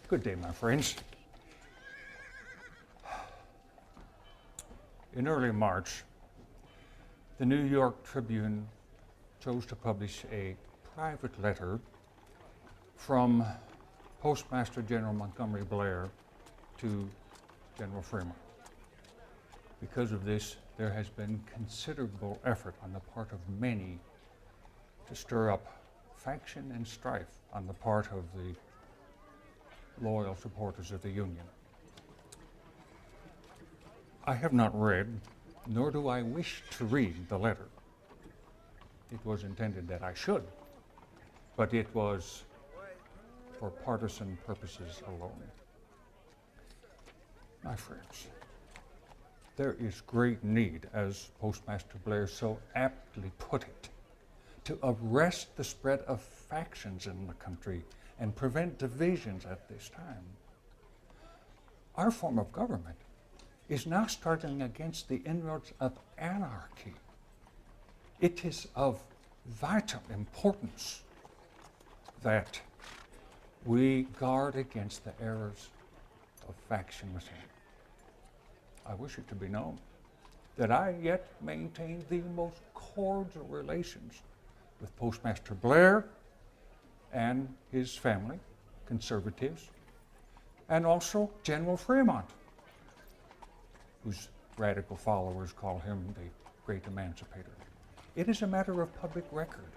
Good day, my friends. In early March, the New York Tribune chose to publish a private letter from Postmaster General Montgomery Blair to General Fremont. Because of this, there has been considerable effort on the part of many to stir up faction and strife on the part of the loyal supporters of the Union. I have not read, nor do I wish to read the letter. It was intended that I should, but it was for partisan purposes alone. My friends, there is great need, as Postmaster Blair so aptly put it, to arrest the spread of factions in the country and prevent divisions at this time. Our form of government is now starting against the inroads of anarchy. It is of vital importance that we guard against the errors of faction within. I wish it to be known that I yet maintain the most cordial relations with Postmaster Blair and his family, conservatives, and also General Fremont, whose radical followers call him the great emancipator. It is a matter of public record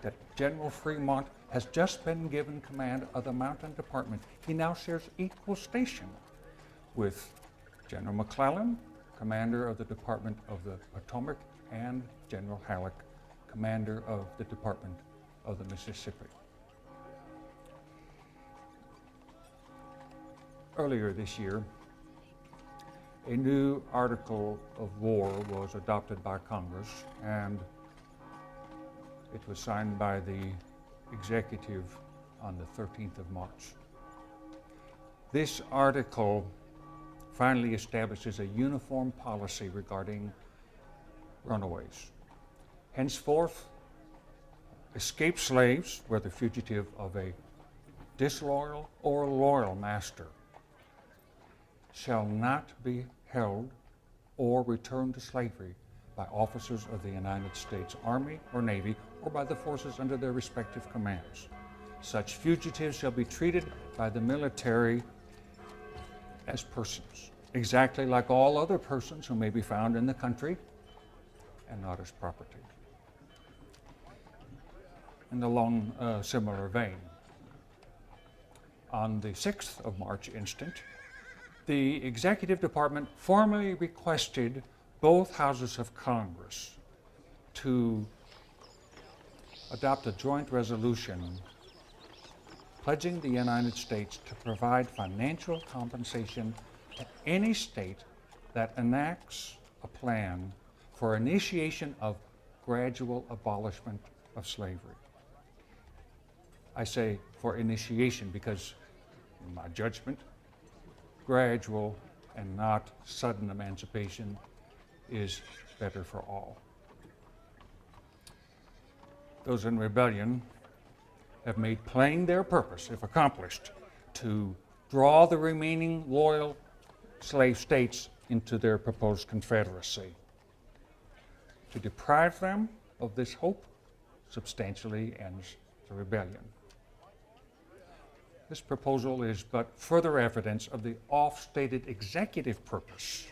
that General Fremont has just been given command of the Mountain Department. He now shares equal station with General McClellan, commander of the Department of the Potomac, and General Halleck, commander of the Department of the Mississippi. Earlier this year, a new article of war was adopted by Congress, and it was signed by the executive on the 13th of March. This article finally establishes a uniform policy regarding runaways. Henceforth, escaped slaves, whether fugitive of a disloyal or loyal master, shall not be held or returned to slavery by officers of the United States Army or Navy or by the forces under their respective commands. Such fugitives shall be treated by the military as persons, exactly like all other persons who may be found in the country, and not as property. In the long similar vein, on the 6th of March instant, the Executive Department formally requested both houses of Congress to adopt a joint resolution pledging the United States to provide financial compensation to any state that enacts a plan for initiation of gradual abolishment of slavery. I say for initiation because, in my judgment, gradual and not sudden emancipation is better for all. Those in rebellion have made plain their purpose, if accomplished, to draw the remaining loyal slave states into their proposed confederacy. To deprive them of this hope substantially ends the rebellion. This proposal is but further evidence of the oft-stated executive purpose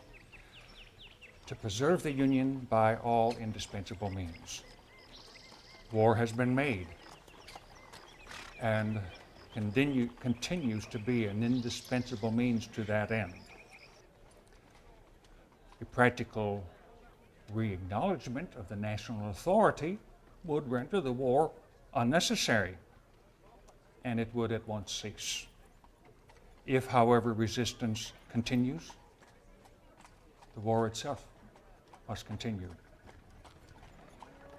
to preserve the Union by all indispensable means. War has been made and continues to be an indispensable means to that end. A practical re-acknowledgement of the national authority would render the war unnecessary, and it would at once cease. If, however, resistance continues, the war itself must continue.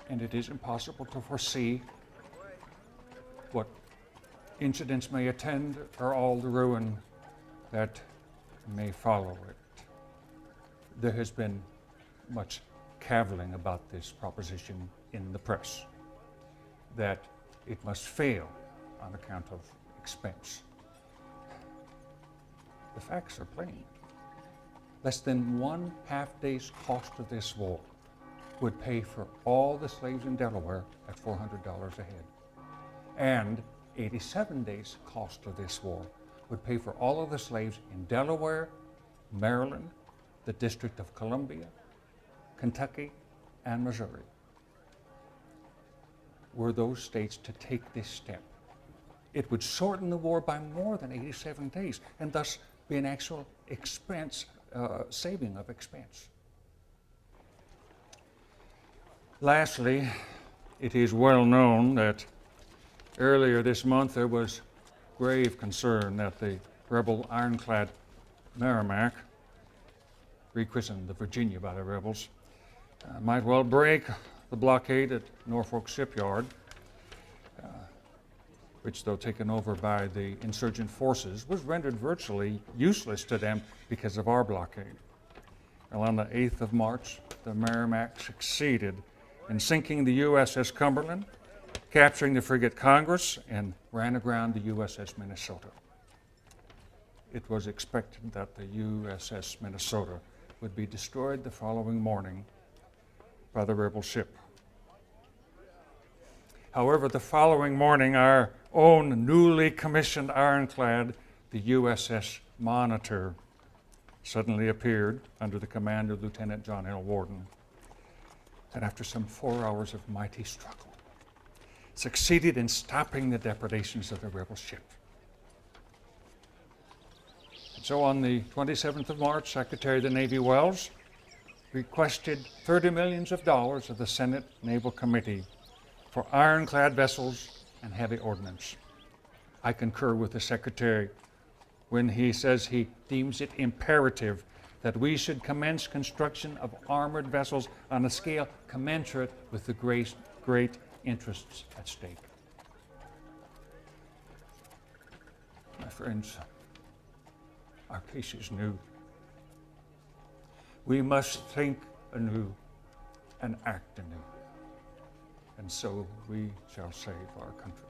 And it is impossible to foresee what incidents may attend or all the ruin that may follow it. There has been much cavilling about this proposition in the press, that it must fail on account of expense. The facts are plain. Less than 1/2 day's cost of this war would pay for all the slaves in Delaware at $400 a head. And 87 days' cost of this war would pay for all of the slaves in Delaware, Maryland, the District of Columbia, Kentucky, and Missouri. Were those states to take this step, it would shorten the war by more than 87 days and thus be an actual expense, saving of expense. Lastly, it is well known that earlier this month there was grave concern that the rebel ironclad Merrimac, rechristened the Virginia by the rebels, might well break the blockade at Norfolk Shipyard, which, though taken over by the insurgent forces, was rendered virtually useless to them because of our blockade. Well, on the 8th of March, the Merrimac succeeded in sinking the USS Cumberland, capturing the frigate Congress, and ran aground the USS Minnesota. It was expected that the USS Minnesota would be destroyed the following morning by the rebel ship. However, the following morning, our own newly commissioned ironclad, the USS Monitor, suddenly appeared under the command of Lieutenant John L. Worden, and after some 4 hours of mighty struggle, succeeded in stopping the depredations of the rebel ship. And so on the 27th of March, Secretary of the Navy Wells requested $30 million of the Senate Naval Committee for ironclad vessels and heavy ordnance. I concur with the Secretary when he says he deems it imperative that we should commence construction of armored vessels on a scale commensurate with the great interests at stake. My friends, our case is new. We must think anew and act anew, and so we shall save our country.